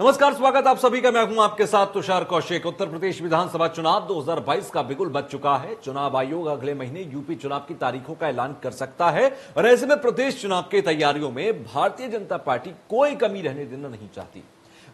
नमस्कार, स्वागत आप सभी का। मैं हूं आपके साथ तुषार कौशिक। उत्तर प्रदेश विधानसभा चुनाव 2022 का बिगुल बज चुका है। चुनाव आयोग अगले महीने यूपी चुनाव की तारीखों का ऐलान कर सकता है और ऐसे में प्रदेश चुनाव की तैयारियों में भारतीय जनता पार्टी कोई कमी रहने देना नहीं चाहती।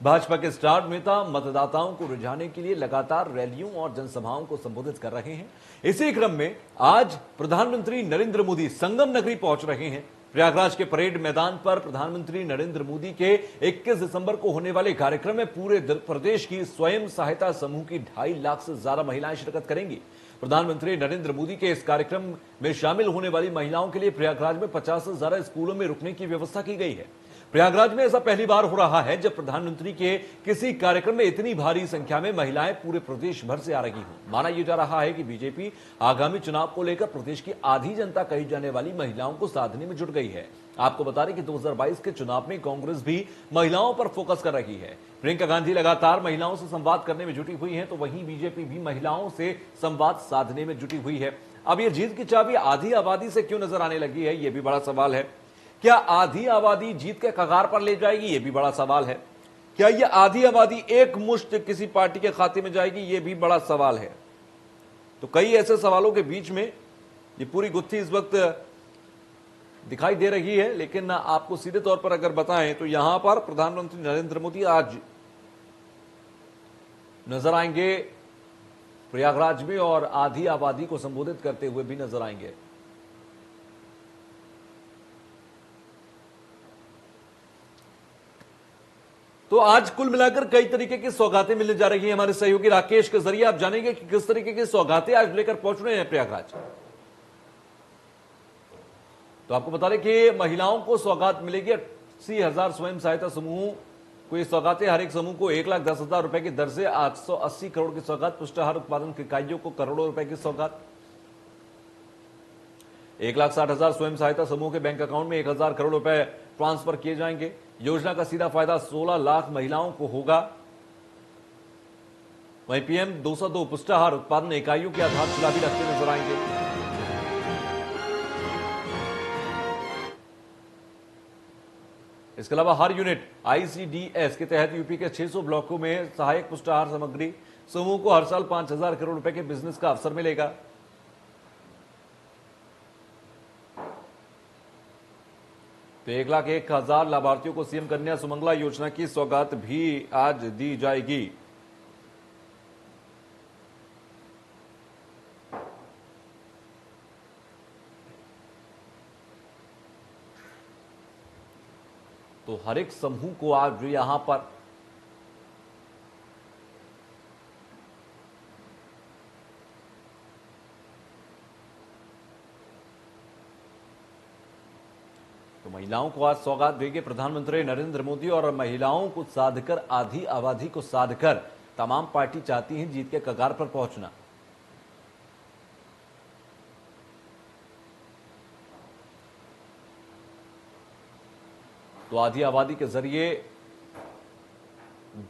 भाजपा के स्टार नेता मतदाताओं को रिझाने के लिए लगातार रैलियों और जनसभाओं को संबोधित कर रहे हैं। इसी क्रम में आज प्रधानमंत्री नरेंद्र मोदी संगम नगरी पहुंच रहे हैं। प्रयागराज के परेड मैदान पर प्रधानमंत्री नरेंद्र मोदी के 21 दिसंबर को होने वाले कार्यक्रम में पूरे प्रदेश की स्वयं सहायता समूह की 2.5 लाख से ज्यादा महिलाएं शिरकत करेंगी। प्रधानमंत्री नरेंद्र मोदी के इस कार्यक्रम में शामिल होने वाली महिलाओं के लिए प्रयागराज में 50 से ज्यादा स्कूलों में रुकने की व्यवस्था की गई है। प्रयागराज में ऐसा पहली बार हो रहा है जब प्रधानमंत्री के किसी कार्यक्रम में इतनी भारी संख्या में महिलाएं पूरे प्रदेश भर से आ रही हों। माना यह जा रहा है कि बीजेपी आगामी चुनाव को लेकर प्रदेश की आधी जनता कही जाने वाली महिलाओं को साधने में जुट गई है। आपको बता दें कि 2022 के चुनाव में कांग्रेस भी महिलाओं पर फोकस कर रही है। प्रियंका गांधी लगातार महिलाओं से संवाद करने में जुटी हुई है, तो वहीं बीजेपी भी महिलाओं से संवाद साधने में जुटी हुई है। अब यह जीत की चाबी आधी आबादी से क्यों नजर आने लगी है, यह भी बड़ा सवाल है। क्या आधी आबादी जीत के कगार पर ले जाएगी, यह भी बड़ा सवाल है। क्या यह आधी आबादी एक मुश्त किसी पार्टी के खाते में जाएगी, यह भी बड़ा सवाल है। तो कई ऐसे सवालों के बीच में ये पूरी गुत्थी इस वक्त दिखाई दे रही है। लेकिन आपको सीधे तौर पर अगर बताएं तो यहां पर प्रधानमंत्री नरेंद्र मोदी आज नजर आएंगे प्रयागराज में और आधी आबादी को संबोधित करते हुए भी नजर आएंगे। तो आज कुल मिलाकर कई तरीके की सौगातें मिलने जा रही हैं। हमारे सहयोगी राकेश के जरिए आप जानेंगे कि किस तरीके की सौगातें आज लेकर पहुंच रहे हैं प्रयागराज। तो आपको बता दें कि महिलाओं को सौगात मिलेगी 80,000 स्वयं सहायता समूह को ये सौगातें। हर एक समूह को 1,10,000 रुपए की दर से 880 करोड़ की सौगात। पुष्टाहार उत्पादन इकाइयों को करोड़ों रुपए की सौगात। 1,60,000 स्वयं सहायता समूह के बैंक अकाउंट में 1,000 करोड़ रुपए ट्रांसफर किए जाएंगे। योजना का सीधा फायदा 16 लाख महिलाओं को होगा। वहीं पीएम 202 पुष्टाहार उत्पादन इकाइयों की आधारशिला भी रखते नजर आएंगे। इसके अलावा हर यूनिट आईसीडीएस के तहत यूपी के 600 ब्लॉकों में सहायक पुष्टाहार सामग्री समूह को हर साल 5,000 करोड़ रुपए के बिजनेस का अवसर मिलेगा। तो 1,01,000 लाभार्थियों को सीएम कन्या सुमंगला योजना की सौगात भी आज दी जाएगी। तो हर एक समूह को आज यहां पर तो महिलाओं को आज सौगात देंगे प्रधानमंत्री नरेंद्र मोदी। और महिलाओं को साधकर, आधी आबादी को साधकर तमाम पार्टी चाहती हैं जीत के कगार पर पहुंचना। तो आधी आबादी के जरिए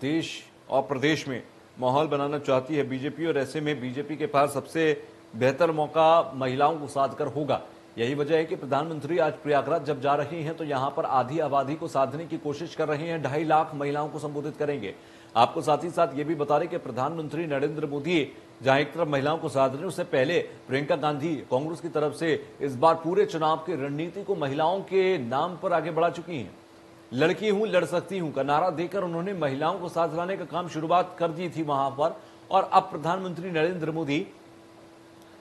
देश और प्रदेश में माहौल बनाना चाहती है बीजेपी, और ऐसे में बीजेपी के पास सबसे बेहतर मौका महिलाओं को साधकर होगा। यही वजह है कि प्रधानमंत्री आज प्रयागराज जब जा रहे हैं तो यहां पर आधी आबादी को साधने की कोशिश कर रहे हैं। 2.5 लाख महिलाओं को संबोधित करेंगे। आपको साथ ही साथ ये भी बता रहे कि प्रधानमंत्री नरेंद्र मोदी जहां एक तरफ महिलाओं को साध रहे हैं, उससे पहले प्रियंका गांधी कांग्रेस की तरफ से इस बार पूरे चुनाव की रणनीति को महिलाओं के नाम पर आगे बढ़ा चुकी हैं। लड़की हूं, लड़ सकती हूं का नारा देकर उन्होंने महिलाओं को साथ लाने का काम शुरुआत कर दी थी वहां पर। और अब प्रधानमंत्री नरेंद्र मोदी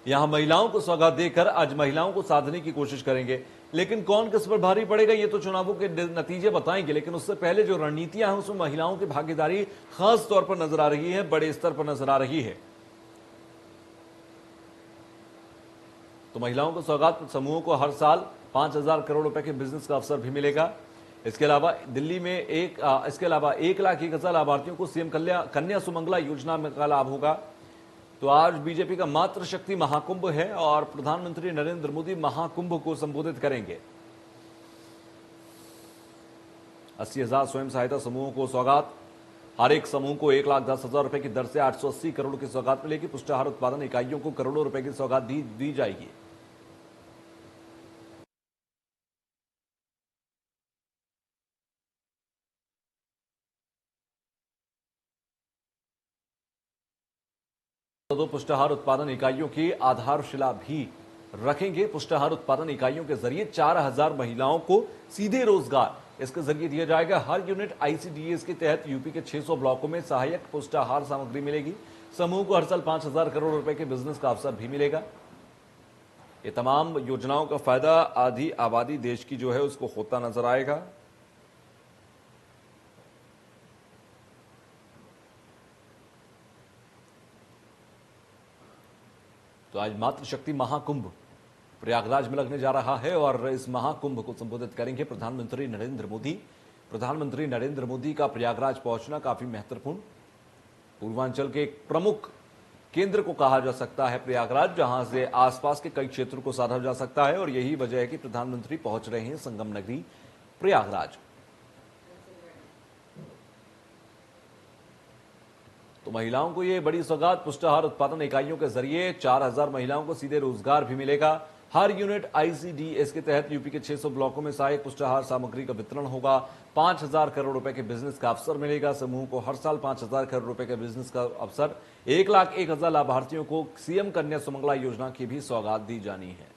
यहां महिलाओं को सौगात देकर आज महिलाओं को साधने की कोशिश करेंगे। लेकिन कौन किस पर भारी पड़ेगा ये तो चुनावों के नतीजे बताएंगे। लेकिन उससे पहले जो रणनीतियां हैं उसमें महिलाओं की भागीदारी खास तौर पर नजर आ रही है, बड़े स्तर पर नजर आ रही है। तो महिलाओं को सौगात समूहों को हर साल 5,000 करोड़ रुपए के बिजनेस का अवसर भी मिलेगा। इसके अलावा दिल्ली में 1,01,000 लाभार्थियों को सीएम कन्या सुमंगला योजना में का लाभ होगा। तो आज बीजेपी का मातृ शक्ति महाकुंभ है और प्रधानमंत्री नरेंद्र मोदी महाकुंभ को संबोधित करेंगे। 80,000 स्वयं सहायता समूहों को सौगात। हर एक समूह को 1,10,000 रुपए की दर से 880 करोड़ की सौगात मिलेगी। पुष्टाहार उत्पादन इकाइयों को करोड़ों रुपए की सौगात दी जाएगी। दो पुष्टाहार उत्पादन इकाइयों की आधारशिला भी रखेंगे। पुष्टाहार उत्पादन इकाइयों के जरिए 4000 महिलाओं को सीधे रोजगार इसके जरिए दिया जाएगा। हर यूनिट आईसीडीएस के तहत यूपी के 600 ब्लॉकों में सहायक पुष्टाहार सामग्री मिलेगी। समूह को हर साल 5000 करोड़ रुपए के बिजनेस का अवसर भी मिलेगा। ये तमाम योजनाओं का फायदा आधी आबादी देश की जो है उसको होता नजर आएगा। तो आज मातृशक्ति महाकुंभ प्रयागराज में लगने जा रहा है और इस महाकुंभ को संबोधित करेंगे प्रधानमंत्री नरेंद्र मोदी। प्रधानमंत्री नरेंद्र मोदी का प्रयागराज पहुंचना काफी महत्वपूर्ण, पूर्वांचल के एक प्रमुख केंद्र को कहा जा सकता है प्रयागराज, जहां से आसपास के कई क्षेत्रों को साधा जा सकता है और यही वजह है कि प्रधानमंत्री पहुंच रहे हैं संगम नगरी प्रयागराज। तो महिलाओं को ये बड़ी सौगात, पुष्टाहार उत्पादन इकाइयों के जरिए 4000 महिलाओं को सीधे रोजगार भी मिलेगा। हर यूनिट आईसीडीएस के तहत यूपी के 600 ब्लॉकों में सहायक पुष्टाहार सामग्री का वितरण होगा। 5000 करोड़ रुपए के बिजनेस का अवसर मिलेगा। समूह को हर साल 5000 करोड़ रुपए के बिजनेस का अवसर। 1,01,000 लाभार्थियों को सीएम कन्या सुमंगला योजना की भी सौगात दी जानी है।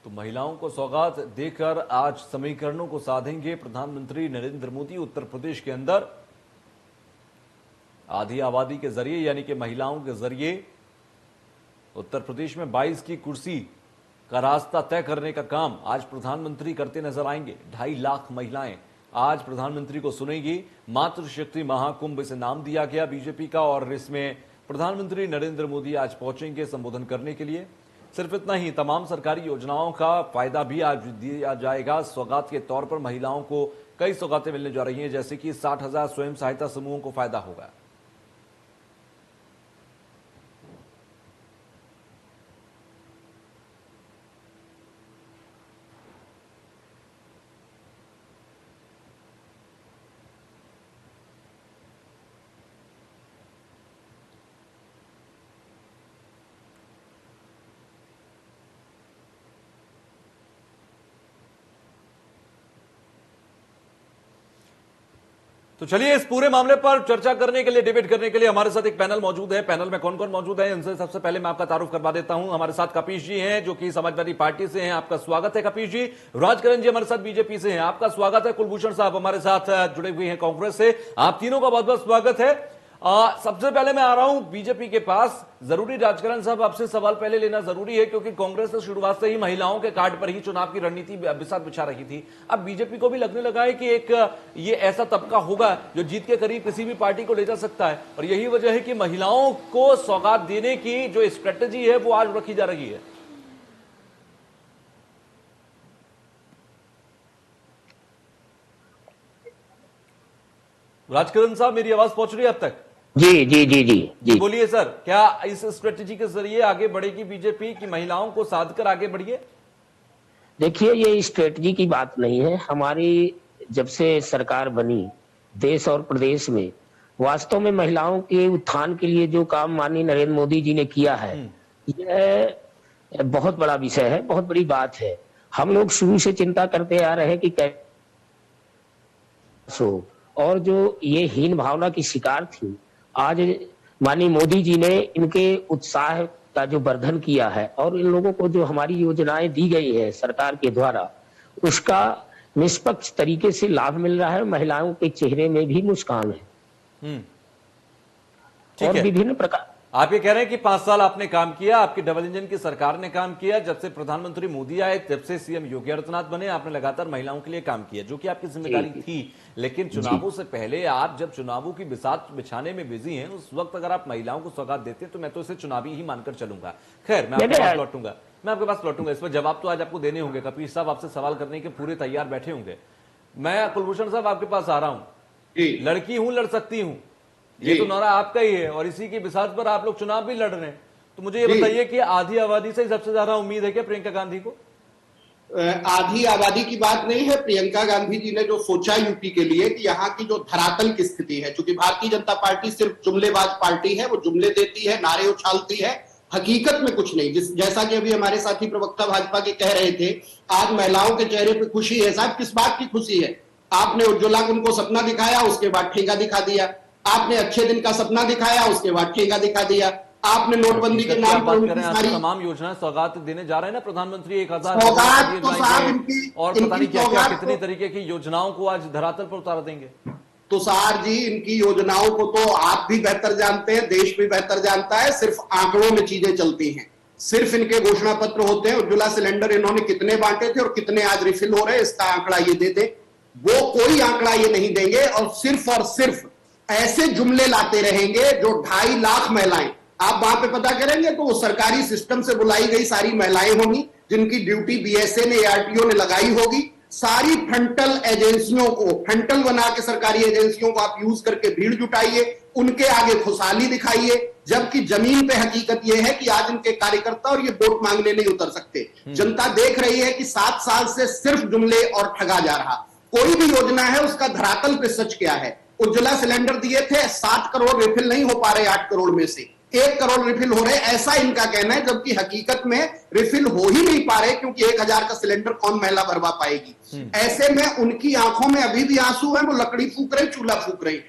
तो महिलाओं को सौगात देकर आज समीकरणों को साधेंगे प्रधानमंत्री नरेंद्र मोदी। उत्तर प्रदेश के अंदर आधी आबादी के जरिए यानी कि महिलाओं के जरिए उत्तर प्रदेश में 22 की कुर्सी का रास्ता तय करने का काम आज प्रधानमंत्री करते नजर आएंगे। 2.5 लाख महिलाएं आज प्रधानमंत्री को सुनेंगी। मातृशक्ति महाकुंभ इसे नाम दिया गया बीजेपी का और इसमें प्रधानमंत्री नरेंद्र मोदी आज पहुंचेंगे संबोधन करने के लिए। सिर्फ इतना ही, तमाम सरकारी योजनाओं का फायदा भी आज दिया जाएगा। सौगात के तौर पर महिलाओं को कई सौगातें मिलने जा रही हैं, जैसे कि 60,000 स्वयं सहायता समूहों को फायदा होगा। तो चलिए इस पूरे मामले पर चर्चा करने के लिए, डिबेट करने के लिए हमारे साथ एक पैनल मौजूद है। पैनल में कौन कौन मौजूद है इनसे सबसे पहले मैं आपका तारुफ करवा देता हूं। हमारे साथ कपीश जी हैं जो कि समाजवादी पार्टी से हैं, आपका स्वागत है कपीश जी। राजकरण जी हमारे साथ बीजेपी से हैं, आपका स्वागत है। कुलभूषण साहब हमारे साथ जुड़े हुए हैं कांग्रेस से, आप तीनों का बहुत बहुत स्वागत है। सबसे पहले मैं आ रहा हूं बीजेपी के पास। जरूरी राजकरण साहब आपसे सवाल पहले लेना जरूरी है क्योंकि कांग्रेस तो शुरुआत से ही महिलाओं के कार्ड पर ही चुनाव की रणनीति बिसात बिछा रही थी। अब बीजेपी को भी लगने लगा है कि एक ये ऐसा तबका होगा जो जीत के करीब किसी भी पार्टी को ले जा सकता है और यही वजह है कि महिलाओं को सौगात देने की जो स्ट्रेटेजी है वो आज रखी जा रही है। राजकरण साहब मेरी आवाज पहुंच रही है अब तक? जी जी जी जी जी बोलिए सर, क्या इस स्ट्रेटेजी के जरिए आगे बढ़ेगी बीजेपी की महिलाओं को साध कर आगे बढ़िए? देखिए, ये स्ट्रेटजी की बात नहीं है। हमारी जब से सरकार बनी देश और प्रदेश में, वास्तव में महिलाओं के उत्थान के लिए जो काम माननीय नरेंद्र मोदी जी ने किया है, यह बहुत बड़ा विषय है, बहुत बड़ी बात है। हम लोग शुरू से चिंता करते आ रहे हैं कि कैसे, और जो ये हीन भावना की शिकार थी, आज माननीय मोदी जी ने इनके उत्साह का जो वर्धन किया है और इन लोगों को जो हमारी योजनाएं दी गई है सरकार के द्वारा, उसका निष्पक्ष तरीके से लाभ मिल रहा है। महिलाओं के चेहरे में भी मुस्कान है। और विभिन्न प्रकार, आप ये कह रहे हैं कि 5 साल आपने काम किया, आपकी डबल इंजन की सरकार ने काम किया, जब से प्रधानमंत्री मोदी आए जब से सीएम योगी आदित्यनाथ बने, आपने लगातार महिलाओं के लिए काम किया जो कि आपकी जिम्मेदारी थी। लेकिन चुनावों से पहले आप जब चुनावों की बिसात बिछाने में बिजी हैं, उस वक्त अगर आप महिलाओं को सौगात देते तो मैं तो इसे चुनावी ही मानकर चलूंगा। खैर मैं आपके पास लौटूंगा, इस पर जवाब तो आज आपको देने होंगे। कपीश साहब आपसे सवाल करने के पूरे तैयार बैठे होंगे। मैं कुलभूषण साहब आपके पास आ रहा हूं। लड़की हूं, लड़ सकती हूं, ये तो नारा आपका ही है और इसी की बिसात पर आप लोग चुनाव भी लड़ रहे हैं। तो मुझे ये बताइए कि आधी आबादी से सबसे ज्यादा उम्मीद है क्या प्रियंका गांधी को? आधी आबादी की बात नहीं है। प्रियंका गांधी जी ने जो सोचा यूपी के लिए कि यहाँ की जो धरातल की स्थिति है, क्योंकि भारतीय जनता पार्टी सिर्फ जुमलेबाज पार्टी है, वो जुमले देती है, नारे उछालती है, हकीकत में कुछ नहीं। जैसा कि अभी हमारे साथी प्रवक्ता भाजपा के कह रहे थे, आज महिलाओं के चेहरे पे खुशी है। साहब, किस बात की खुशी है? आपने उज्ज्वला को उनको सपना दिखाया, उसके बाद ठेका दिखा दिया। आपने अच्छे दिन का सपना दिखाया, उसके बाद ठेका दिखा दिया। आपने नोटबंदी के नाम पर उनकी सारी तमाम योजनाएं सौगात देने जा रहे हैं ना प्रधानमंत्री, 1000 सौगात तो साहब इनकी और पता नहीं क्या क्या कितनी तो, तरीके की योजनाओं को आज धरातल पर उतार देंगे। तुषार जी, इनकी योजनाओं को तो आप भी बेहतर जानते हैं, देश भी बेहतर जानता है। सिर्फ आंकड़ों में चीजें चलती हैं, सिर्फ इनके घोषणा पत्र होते हैं। उज्ज्वला सिलेंडर इन्होंने कितने बांटे थे और कितने आज रिफिल हो रहे हैं, इसका आंकड़ा ये दे दे। वो कोई आंकड़ा ये नहीं देंगे और सिर्फ ऐसे जुमले लाते रहेंगे जो 2.5 लाख महिलाएं, आप वहां पे पता करेंगे तो वो सरकारी सिस्टम से बुलाई गई सारी महिलाएं होंगी, जिनकी ड्यूटी बीएसए ने, एआरटीओ ने लगाई होगी। सारी फ्रंटल एजेंसियों को, फ्रंटल बना के सरकारी एजेंसियों को आप यूज करके भीड़ जुटाइए, उनके आगे खुशहाली दिखाइए। जबकि जमीन पे हकीकत यह है कि आज इनके कार्यकर्ता और ये वोट मांगने नहीं उतर सकते। जनता देख रही है कि 7 साल से सिर्फ जुमले और ठगा जा रहा। कोई भी योजना है उसका धरातल पे सच क्या है? उज्ज्वला सिलेंडर दिए थे, 7 करोड़ रिफिल नहीं हो पा रहे 8 करोड़ में से, 1 करोड़ रिफिल हो रहे, ऐसा इनका कहना है। जबकि हकीकत में रिफिल हो ही नहीं पा रहे, क्योंकि 1000 का सिलेंडर कौन महिला भरवा पाएगी। ऐसे में उनकी आंखों में अभी भी आंसू है, वो लकड़ी फूक रही, चूल्हा फूक रही।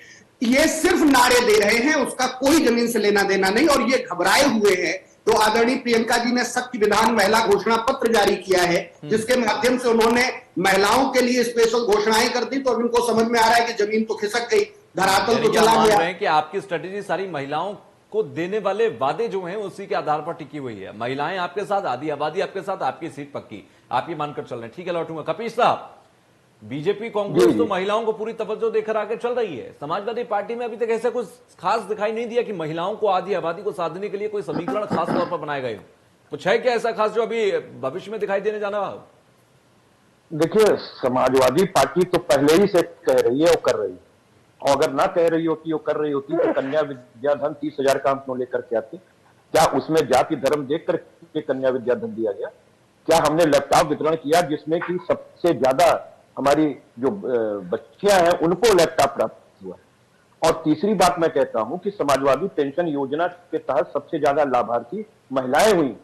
ये सिर्फ नारे दे रहे हैं, उसका कोई जमीन से लेना देना नहीं। और ये घबराए हुए हैं। तो आदरणीय प्रियंका जी ने शक्ति विधान महिला घोषणा पत्र जारी किया है, जिसके माध्यम से उन्होंने महिलाओं के लिए स्पेशल घोषणाएं कर दी। तो अब इनको समझ में आ रहा है कि जमीन तो खिसक गई, धरातल तो चला गया। कि आपकी स्ट्रेटेजी सारी महिलाओं को देने वाले वादे जो हैं उसी के आधार पर टिकी हुई है। महिलाएं आपके साथ, आधी आबादी आपके साथ, आपकी सीट पक्की, आप ये मानकर चल रहे हैं। ठीक है, लौटूंगा। कपीश साहब, बीजेपी कांग्रेस तो महिलाओं को पूरी तवज्जो देकर आगे चल रही है, समाजवादी पार्टी में अभी तक ऐसा कुछ खास दिखाई नहीं दिया कि महिलाओं को, आधी आबादी को साधने के लिए कोई समीकरण खास तौर पर बनाए गए हो। कुछ है क्या ऐसा खास जो अभी भविष्य में दिखाई देने जाना? देखिए, समाजवादी पार्टी तो पहले ही से कह रही है और कर रही है, और अगर ना कह रही होती, वो कर रही होती तो कन्या विद्याधन 30,000 का हम लेकर के आते। क्या उसमें जाति धर्म देख करके कन्या विद्याधन दिया गया? क्या हमने लैपटॉप वितरण किया जिसमें कि सबसे ज्यादा हमारी जो बच्चियां हैं उनको लैपटॉप प्राप्त हुआ? और तीसरी बात मैं कहता हूं कि समाजवादी पेंशन योजना के तहत सबसे ज्यादा लाभार्थी महिलाएं हुई।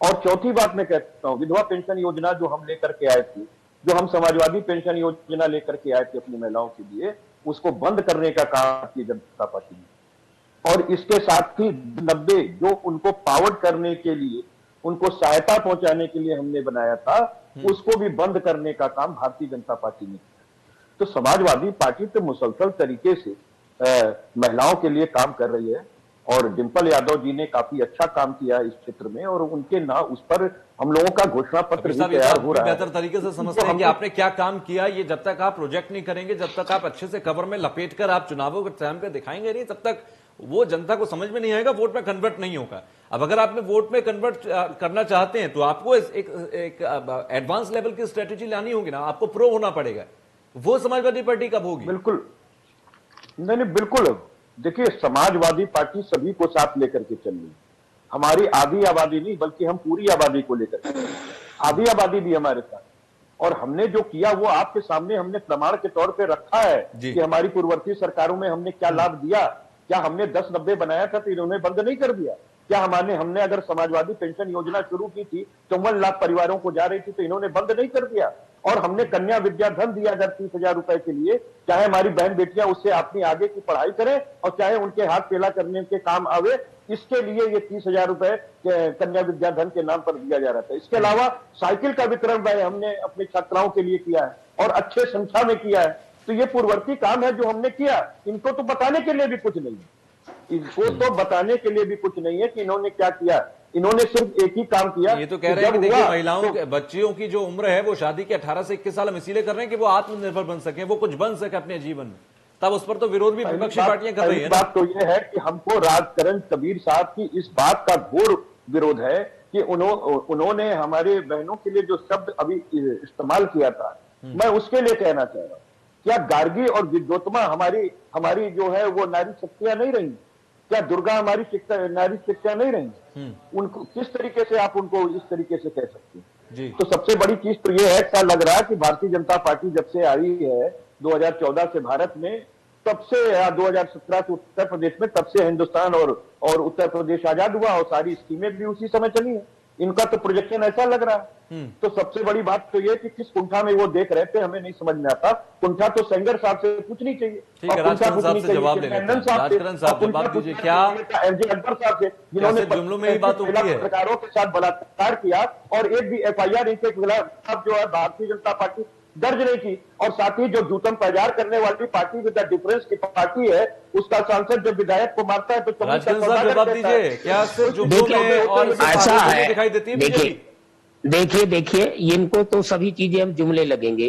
और चौथी बात मैं कहता हूं, विधवा पेंशन योजना जो हम लेकर के आए थे, जो हम समाजवादी पेंशन योजना लेकर के आए थे अपनी महिलाओं के लिए, उसको बंद करने का काम भारतीय जनता पार्टी ने। और इसके साथ ही 90 जो उनको पावर्ड करने के लिए, उनको सहायता पहुंचाने के लिए हमने बनाया था, उसको भी बंद करने का काम भारतीय जनता पार्टी ने किया। तो समाजवादी पार्टी तो मुसलसल तरीके से महिलाओं के लिए काम कर रही है। और डिंपल यादव जी ने काफी अच्छा काम किया इस क्षेत्र में, और उनके ना उस पर हम लोगों का घोषणा पत्र भी तैयार हो रहा है। बेहतर तरीके से समझते हैं कि आपने क्या काम किया। ये जब तक आप प्रोजेक्ट नहीं करेंगे, जब तक आप अच्छे से कवर में लपेट कर आप चुनावों के टाइम पे दिखाएंगे नहीं, तब तक वो जनता को समझ में नहीं आएगा, वोट में कन्वर्ट नहीं होगा। अब अगर आपने वोट में कन्वर्ट करना चाहते हैं तो आपको एक एडवांस लेवल की स्ट्रेटेजी लानी होगी ना, आपको प्रो होना पड़ेगा। वो समाजवादी पार्टी कब होगी? बिल्कुल नहीं, बिल्कुल। देखिए, समाजवादी पार्टी सभी को साथ लेकर के चल रही है। हमारी आधी आबादी नहीं, बल्कि हम पूरी आबादी को लेकर के, आधी आबादी भी हमारे साथ। और हमने जो किया वो आपके सामने हमने प्रमाण के तौर पे रखा है कि हमारी पूर्ववर्ती सरकारों में हमने क्या लाभ दिया। क्या हमने 10-90 बनाया था तो इन्होंने बंद नहीं कर दिया? क्या हमने अगर समाजवादी पेंशन योजना शुरू की थी, 54 लाख परिवारों को जा रही थी, तो इन्होंने बंद नहीं कर दिया? और हमने कन्या विद्याधन दिया 30,000 रुपए के लिए, चाहे हमारी बहन बेटियां उससे अपनी आगे की पढ़ाई करें और चाहे उनके हाथ पेला करने के काम आवे, इसके लिए ये 30,000 रुपए कन्या विद्याधन के नाम पर दिया जा रहा था। इसके अलावा साइकिल का वितरण हमने अपनी छात्राओं के लिए किया है और अच्छे संख्या में किया है। तो ये पूर्ववर्ती काम है जो हमने किया। इनको तो बताने के लिए भी कुछ नहीं है, इनको तो बताने के लिए भी कुछ नहीं है कि इन्होंने क्या किया। इन्होंने सिर्फ एक ही काम किया। ये तो कह रहे हैं कि देखिए, महिलाओं के, बच्चियों की जो उम्र है वो शादी के 18 से 21 साल हम इसीलिए कर रहे हैं कि वो आत्मनिर्भर बन सके, वो कुछ बन सके अपने जीवन में। तब उस पर तो विरोध भी विपक्षी पार्टियां कर रही है। बात तो ये है कि हमको राजकरण कबीर साहब की इस बात का घोर विरोध है कि उन्होंने हमारे बहनों के लिए जो शब्द अभी इस्तेमाल किया था, मैं उसके लिए कहना चाह रहा हूं। क्या गार्गी और विद्योत्मा हमारी जो है वो नारी शक्तियां नहीं रही? क्या दुर्गा हमारी नारी शक्तियां नहीं रही? उनको किस तरीके से आप उनको इस तरीके से कह सकते हैं? जी। तो सबसे बड़ी चीज तो ये है, ऐसा लग रहा है कि भारतीय जनता पार्टी जब से आई है 2014 से भारत में, तब से या 2017 से उत्तर प्रदेश में, तब से हिंदुस्तान और उत्तर प्रदेश आजाद हुआ और सारी स्कीमें भी उसी समय चली है। इनका तो प्रोजेक्शन ऐसा लग रहा है। तो सबसे बड़ी बात तो ये कि किस कुंठा में वो देख रहे थे हमें नहीं समझ में आता। कुंठा तो सेंगर साहब से पूछनी चाहिए। ठीक है, राजकरण साहब से जवाब ले लेते हैं। राजकरण साहब जवाब दीजिए, क्या एमजे अकबर साहब से, जिन्होंने जुमलों में ही बात होती है, पत्रकारों के साथ बलात्कार किया और एक भी FIR इनके खिलाफ जो है भारतीय जनता पार्टी दर्ज नहीं की, और साथ ही जो जूतम पैजार करने वाली पार्टी विद द डिफरेंस की पार्टी है, उसका सांसद जब विधायक को मारता है तो राजकरण साहब जवाब दीजिए, क्या सिर्फ जुमलों में और ऐसा है दिखाई देती है? देखिए इनको तो सभी चीजें हम जुमले लगेंगे,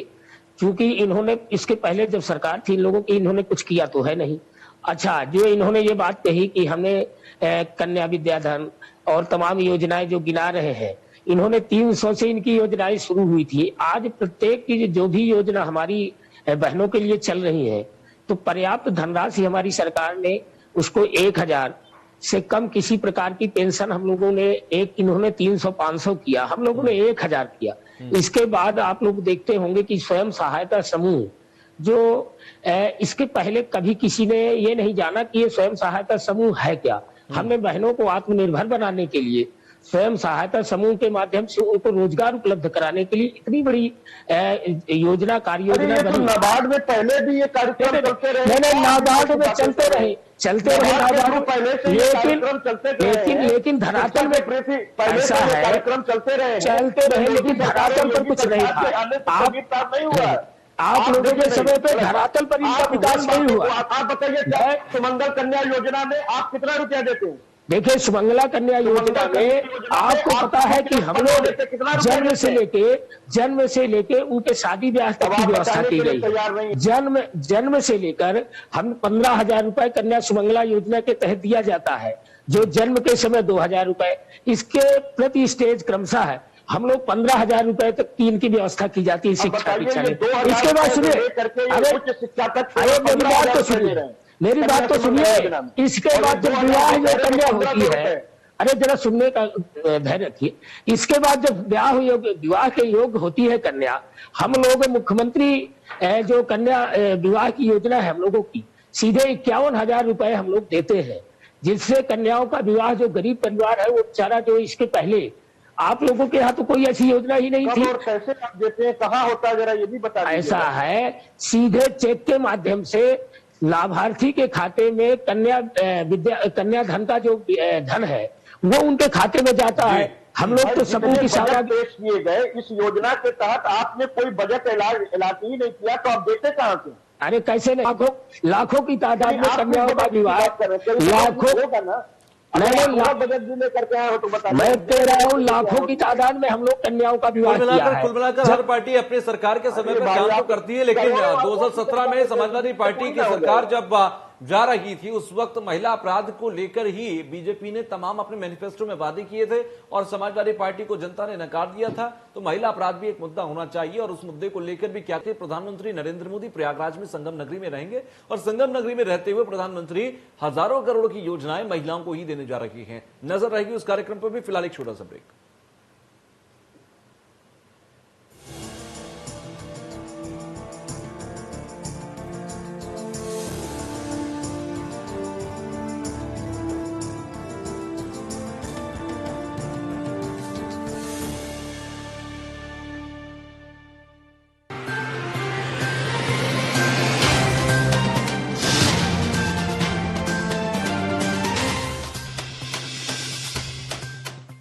क्योंकि इन्होंने इसके पहले जब सरकार थी इन लोगों की, इन्होंने कुछ किया तो है नहीं। अच्छा, जो इन्होंने ये बात कही कि हमने कन्या विद्याधन और तमाम योजनाएं जो गिना रहे हैं, इन्होंने 300 से इनकी योजनाएं शुरू हुई थी। आज प्रत्येक की जो भी योजना हमारी बहनों के लिए चल रही है, तो पर्याप्त धनराशि हमारी सरकार ने उसको 1000 से कम किसी प्रकार की पेंशन हम लोगों ने इन्होंने 300-500 किया, हम लोगों ने 1000 किया। इसके बाद आप लोग देखते होंगे कि स्वयं सहायता समूह जो इसके पहले कभी किसी ने ये नहीं जाना कि ये स्वयं सहायता समूह है क्या। हमने बहनों को आत्मनिर्भर बनाने के लिए स्वयं सहायता समूह के माध्यम से उनको रोजगार उपलब्ध कराने के लिए इतनी बड़ी योजना कार्य योजना बनी। नाबार्ड में पहले भी ये कार्यक्रम चलते रहे। नहीं, नाबार्ड में चलते रहे नाबार्ड, लेकिन धरातल में ऐसा है, कार्यक्रम चलते रहे लेकिन धरातल पर कुछ नहीं था। आप लोगों के समय पे धरातल पर इनका विकास नहीं हुआ। आप बताइए, सुमंगल कन्या योजना में आप कितना रुपया देते हैं? देखिए, सुमंगला कन्या योजना में आपको पता है कि हम लोग जन्म से लेके उनके शादी ब्याह तक की व्यवस्था की गई। जन्म से लेकर हम 15,000 रुपए कन्या सुमंगला योजना के तहत दिया जाता है, जो जन्म के समय 2,000 रुपए, इसके प्रति स्टेज क्रमशः है हम लोग 15,000 रुपए तक की इनकी व्यवस्था की जाती है शिक्षा दीक्षा में। इसके बाद सुनिए, अरे मेरी बात तो सुनिए, इसके बाद जब विवाह जो कन्या होती है, अरे जरा सुनने का धैर्य रखिए, इसके बाद जब विवाह के योग्य होती है कन्या, हम लोग मुख्यमंत्री जो कन्या विवाह की योजना है हम लोगों की, सीधे 51,000 रुपए हम लोग देते हैं, जिससे कन्याओं का विवाह, जो गरीब परिवार है वो बेचारा, जो इसके पहले आप लोगों के यहाँ तो कोई ऐसी योजना ही नहीं थी। और कैसे आप देते हैं, कहाँ होता है, जरा ये भी बता दीजिए। ऐसा है, सीधे चेक के माध्यम से लाभार्थी के खाते में कन्या धन का जो धन है वो उनके खाते में जाता है। हम लोग तो सबूत की साथ पेश किए गए इस योजना के तहत आपने कोई बजट ऐलान ही नहीं किया, तो आप देते कहाँ से? अरे कैसे नहीं, लाखों की तादाद में कन्याओं का विवाह, लाखों होगा ना। बजट भी लेकर के आए हो तो बता। मैं कह रहा हूँ लाखों की तादाद में हम लोग कन्याओं का विवाह किया है। कुल मिलाकर हर पार्टी अपने सरकार के समय पर काम तो करती है, लेकिन 2017 में समाजवादी पार्टी की सरकार जब जा रही थी, उस वक्त महिला अपराध को लेकर ही बीजेपी ने तमाम अपने मैनिफेस्टो में वादे किए थे और समाजवादी पार्टी को जनता ने नकार दिया था। तो महिला अपराध भी एक मुद्दा होना चाहिए और उस मुद्दे को लेकर भी क्या प्रधानमंत्री नरेंद्र मोदी प्रयागराज में संगम नगरी में रहेंगे और संगम नगरी में रहते हुए प्रधानमंत्री हजारों करोड़ की योजनाएं महिलाओं को ही देने जा रही हैं। नजर रहेगी उस कार्यक्रम पर भी। फिलहाल एक छोटा सा ब्रेक।